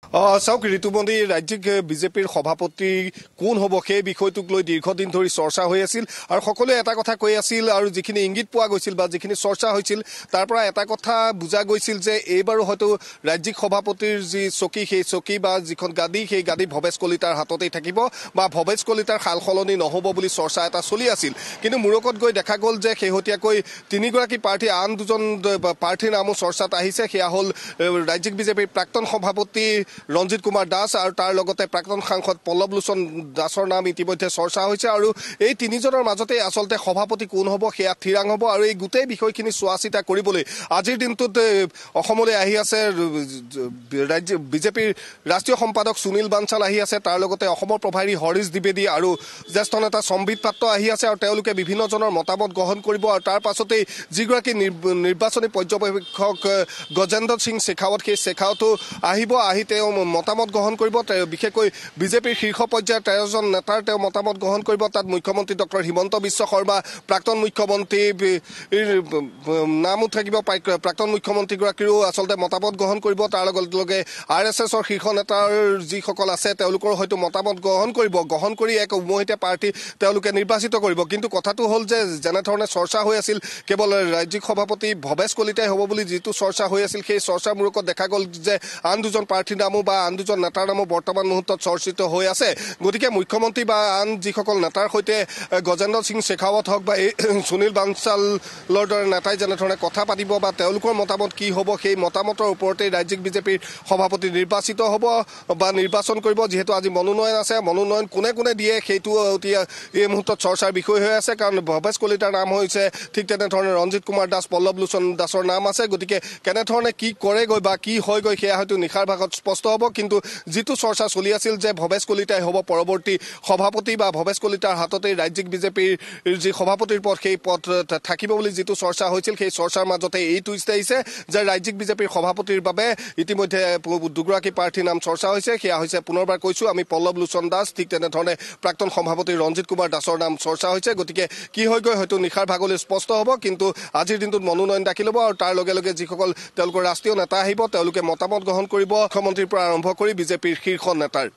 চাওক ঋতুমণি ৰাজ্যিক বিজেপিৰ সভাপতি কোন হ'ব সেই বিষয়টোক লৈ দীৰ্ঘদিন ধৰি চৰ্চা হৈ আছিল আৰু সকলোৱে এটা কথা কৈ আছিল আৰু যিখিনি ইংগিত পোৱা গৈছিল বা যিখিনি চৰ্চা হৈছিল তাৰ পৰা এটা কথা বুজা গৈছিল যে এইবাৰো হয়তো ৰাজ্যিক সভাপতিৰ যি চকী সেই চকী বা যিখন গাদী সেই গাদী ভৱেশ কলিতাৰ হাততেই থাকিব বা ভৱেশ কলিতাৰ সাল সলনি নহ'ব বুলি চৰ্চা এটা চলি আছিল। কিন্তু মূৰকত গৈ দেখা গ'ল যে শেহতীয়াকৈ তিনিগৰাকী প্ৰাৰ্থী আন দুজন প্ৰাৰ্থীৰ নামো চৰ্চাত আহিছে। সেয়া হ'ল ৰাজ্যিক বিজেপিৰ প্ৰাক্তন সভাপতি ৰঞ্জিত কুমাৰ দাস আৰু তাৰ লগতে প্ৰাক্তন সাংসদ পল্লৱ লোচন দাসৰ নাম ইতিমধ্যে চৰ্চা হৈছে আৰু এই তিনিজনৰ মাজতে আচলতে সভাপতি কোন হ'ব সেয়া থিৰাং হ'ব আৰু এই গোটেই বিষয়খিনি চোৱা চিতা কৰিবলৈ আজিৰ দিনটোত অসমলৈ আহি আছে বিজেপিৰ ৰাষ্ট্ৰীয় সম্পাদক সুনীল বানচাল আহি আছে, তাৰ লগতে অসমৰ প্ৰভাৰী হৰিশ দ্বিবেদী আৰু জ্যেষ্ঠ নেতা সম্বিত পাত্ৰ আহি আছে আৰু তেওঁলোকে বিভিন্নজনৰ মতামত গ্ৰহণ কৰিব আৰু তাৰ পাছতেই যিগৰাকী নিৰ্বাচনী পৰ্যবেক্ষক গজেন্দ্ৰ সিং শেখাৱত সেই শেখাৱতো আহি তেওঁ মতামত গ্ৰহণ কৰিব। বিশেষকৈ বিজেপিৰ শীৰ্ষ পৰ্যায়ৰ 13জন নেতাৰ তেওঁ মতামত গ্ৰহণ কৰিব। তাত মুখ্যমন্ত্ৰী ডক্টৰ হিমন্ত বিশ্ব শৰ্মা, প্ৰাক্তন মুখ্যমন্ত্ৰীৰ নামো থাকিব, প্ৰাক্তন মুখ্যমন্ত্ৰীগৰাকীৰো আচলতে মতামত গ্ৰহণ কৰিব। তাৰ লগে RSSৰ শীৰ্ষ নেতাৰ যিসকল আছে তেওঁলোকৰো হয়তো মতামত গ্ৰহণ কৰি এক উমৈহতীয়া প্ৰাৰ্থী তেওঁলোকে নিৰ্বাচিত কৰিব। কিন্তু কথাটো হ'ল যে যেনেধৰণে চৰ্চা হৈ আছিল কেৱল ৰাজ্যিক সভাপতি ভৱেশ কলিতাই হ'ব বুলি যিটো চৰ্চা হৈ আছিল সেই চৰ্চাৰ মূৰকত দেখা গ'ল যে আন দুজন প্ৰাৰ্থীৰ নামো বা আন দুজন নেতাৰ নামো বৰ্তমান মুহূৰ্তত চৰ্চিত হৈ আছে। গতিকে মুখ্যমন্ত্ৰী বা আন যিসকল নেতাৰ সৈতে গজেন্দ্ৰ সিং শেখাৱত হওক বা এই সুনীল বানচালৰ দৰে নেতাই যেনেধৰণে কথা পাতিব বা তেওঁলোকৰ মতামত কি হ'ব সেই মতামতৰ ওপৰতেই ৰাজ্যিক বিজেপিৰ সভাপতি নিৰ্বাচিত হ'ব বা নিৰ্বাচন কৰিব। যিহেতু আজি মনোনয়ন আছে, মনোনয়ন কোনে দিয়ে সেইটো এতিয়া এই মুহূৰ্তত চৰ্চাৰ বিষয় হৈ আছে, কাৰণ ভৱেশ কলিতাৰ নাম হৈছে, ঠিক তেনেধৰণে ৰঞ্জিত কুমাৰ দাস, পল্লৱ লোচন দাসৰ নাম আছে। গতিকে কেনেধৰণে কি কৰেগৈ বা কি হয়গৈ সেয়া হয়তো নিশাৰ ভাগত স্পষ্ট হ'ব। কিন্তু যিটো চৰ্চা চলি আছিল যে ভৱেশ কলিতাই হ'ব পৰৱৰ্তী সভাপতি বা ভৱেশ কলিতাৰ হাততেই ৰাজ্যিক বিজেপিৰ যি সভাপতিৰ পদ সেই পদ থাকিব বুলি যিটো চৰ্চা হৈছিল সেই চৰ্চাৰ মাজতে এই টুইষ্ট আহিছে যে ৰাজ্যিক বিজেপিৰ সভাপতিৰ বাবে ইতিমধ্যে দুগৰাকী প্ৰাৰ্থীৰ নাম চৰ্চা হৈছে। সেয়া হৈছে পুনৰবাৰ কৈছোঁ আমি পল্লৱ লোচন দাস, ঠিক তেনেধৰণে প্ৰাক্তন সভাপতি ৰঞ্জিত কুমাৰ দাসৰ নাম চৰ্চা হৈছে। গতিকে কি হয়গৈ হয়তো নিশাৰ ভাগলৈ স্পষ্ট হ'ব। কিন্তু আজিৰ দিনটোত মনোনয়ন দাখিল হ'ব আৰু তাৰ লগে যিসকল তেওঁলোকৰ ৰাষ্ট্ৰীয় নেতা আহিব তেওঁলোকে মতামত গ্ৰহণ কৰিব, মুখ্যমন্ত্ৰীৰ পৰা আৰম্ভ কৰি বিজেপিৰ শীৰ্ষ নেতাৰ।